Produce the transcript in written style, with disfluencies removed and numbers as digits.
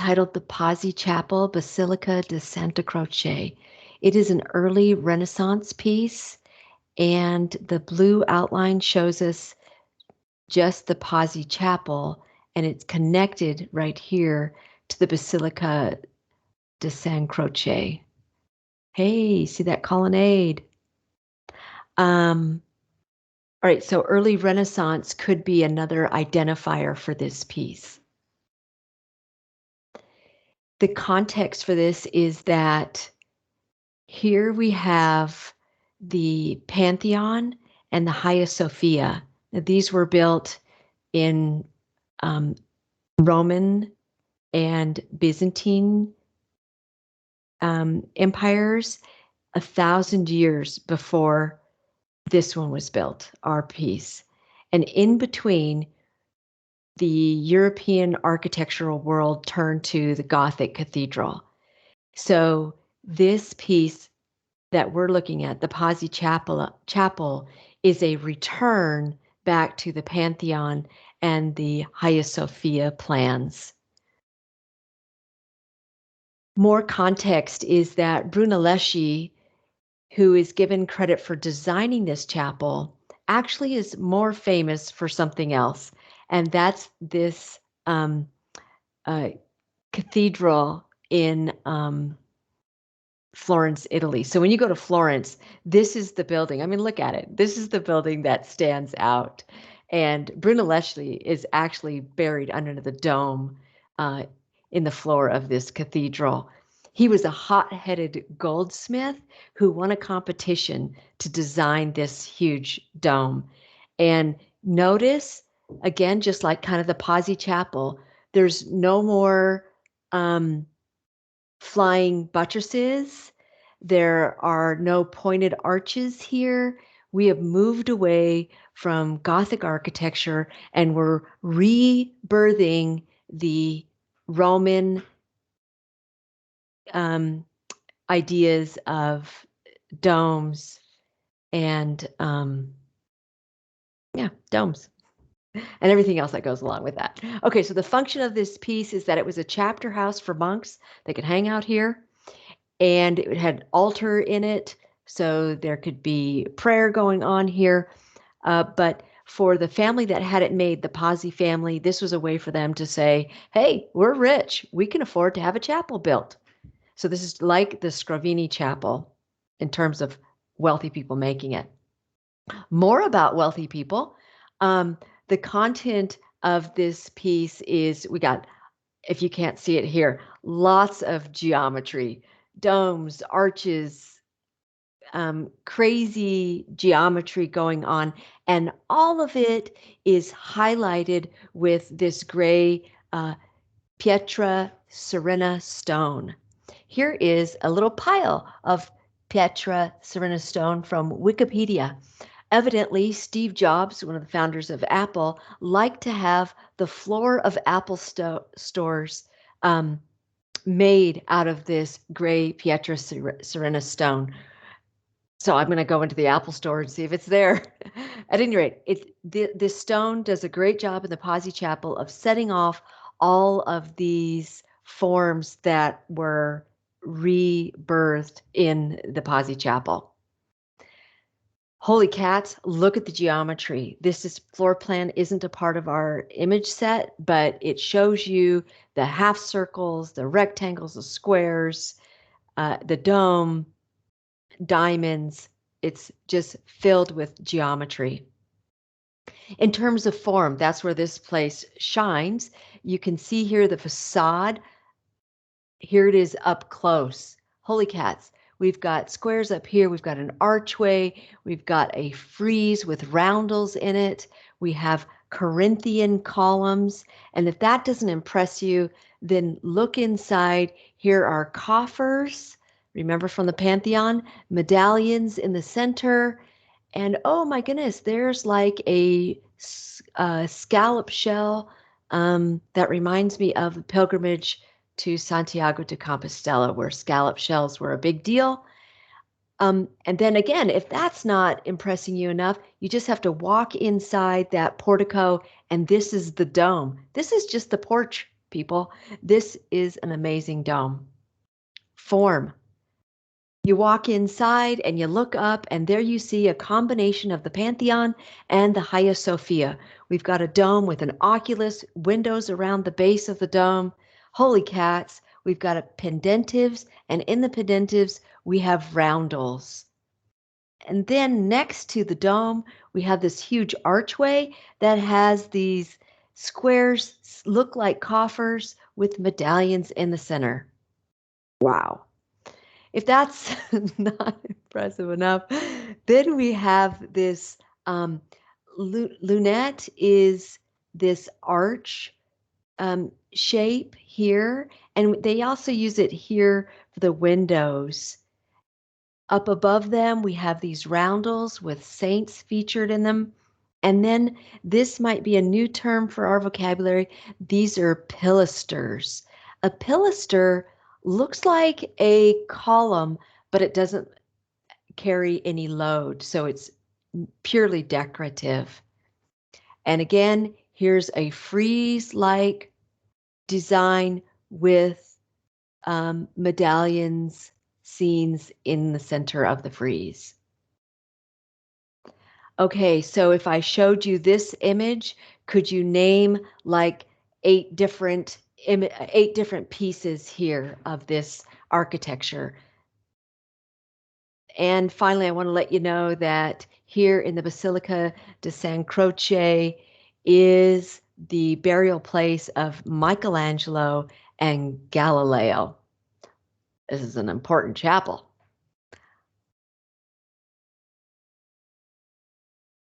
titled the Pazzi Chapel, Basilica di Santa Croce. It is an early Renaissance piece, and the blue outline shows us just the Pazzi Chapel, and it's connected right here to the Basilica di San Croce. Hey, see that colonnade? All right, so early Renaissance could be another identifier for this piece. The context for this is that here we have the Pantheon and the Hagia Sophia. Now, these were built in Roman and Byzantine empires 1,000 years before this one was built, our piece. And in between, the European architectural world turned to the Gothic cathedral. So this piece that we're looking at, the Pazzi Chapel, is a return back to the Pantheon and the Hagia Sophia plans. More context is that Brunelleschi, who is given credit for designing this chapel, actually is more famous for something else, and that's this cathedral in Florence, Italy. So when you go to Florence, this is the building. I mean, look at it. This is the building that stands out. And Brunelleschi is actually buried under the dome in the floor of this cathedral. He was a hot-headed goldsmith who won a competition to design this huge dome. And notice, again, just like kind of the Pazzi Chapel, there's no more flying buttresses. There are no pointed arches here. We have moved away from Gothic architecture and we're rebirthing the Roman ideas of domes and domes and everything else that goes along with that. Okay, so the function of this piece is that it was a chapter house for monks. They could hang out here, and it had an altar in it, so there could be prayer going on here. But for the family that had it made, the Pazzi family, this was a way for them to say, hey, we're rich. We can afford to have a chapel built. So this is like the Scrovini Chapel in terms of wealthy people making it. More about wealthy people. The content of this piece is, we got, if you can't see it here, lots of geometry, domes, arches, crazy geometry going on. And all of it is highlighted with this gray Pietra Serena stone. Here is a little pile of Pietra Serena stone from Wikipedia. Evidently, Steve Jobs, one of the founders of Apple, liked to have the floor of Apple stores made out of this gray Pietra Serena stone. So I'm going to go into the Apple store and see if it's there. At any rate, this stone does a great job in the Pazzi Chapel of setting off all of these forms that were rebirthed in the Pazzi Chapel. Holy cats, look at the geometry. This floor plan isn't a part of our image set, but it shows you the half circles, the rectangles, the squares, the dome, diamonds. It's just filled with geometry. In terms of form, that's where this place shines. You can see here the facade. Here it is up close. Holy cats. We've got squares up here. We've got an archway. We've got a frieze with roundels in it. We have Corinthian columns. And if that doesn't impress you, then look inside. Here are coffers. Remember from the Pantheon? Medallions in the center. And oh my goodness, there's like a scallop shell that reminds me of the pilgrimage to Santiago de Compostela, where scallop shells were a big deal. And then again, if that's not impressing you enough, you just have to walk inside that portico, and this is the dome. This is just the porch people. This is an amazing dome. Form. You walk inside and you look up, and there you see a combination of the Pantheon and the Hagia Sophia. We've got a dome with an oculus, windows around the base of the dome. Holy cats, we've got a pendentives, and in the pendentives, we have roundels. And then next to the dome, we have this huge archway that has these squares, look like coffers with medallions in the center. Wow. If that's not impressive enough, then we have this lunette is this arch shape here, and they also use it here for the windows. Up above them, we have these roundels with saints featured in them. And then this might be a new term for our vocabulary. These are pilasters. A pilaster looks like a column, but it doesn't carry any load. So it's purely decorative. And again, here's a frieze-like design with medallions, scenes in the center of the frieze. Okay, so if I showed you this image, could you name like eight different pieces here of this architecture? And finally, I want to let you know that here in the Basilica di San Croce is the burial place of Michelangelo and Galileo. This is an important chapel.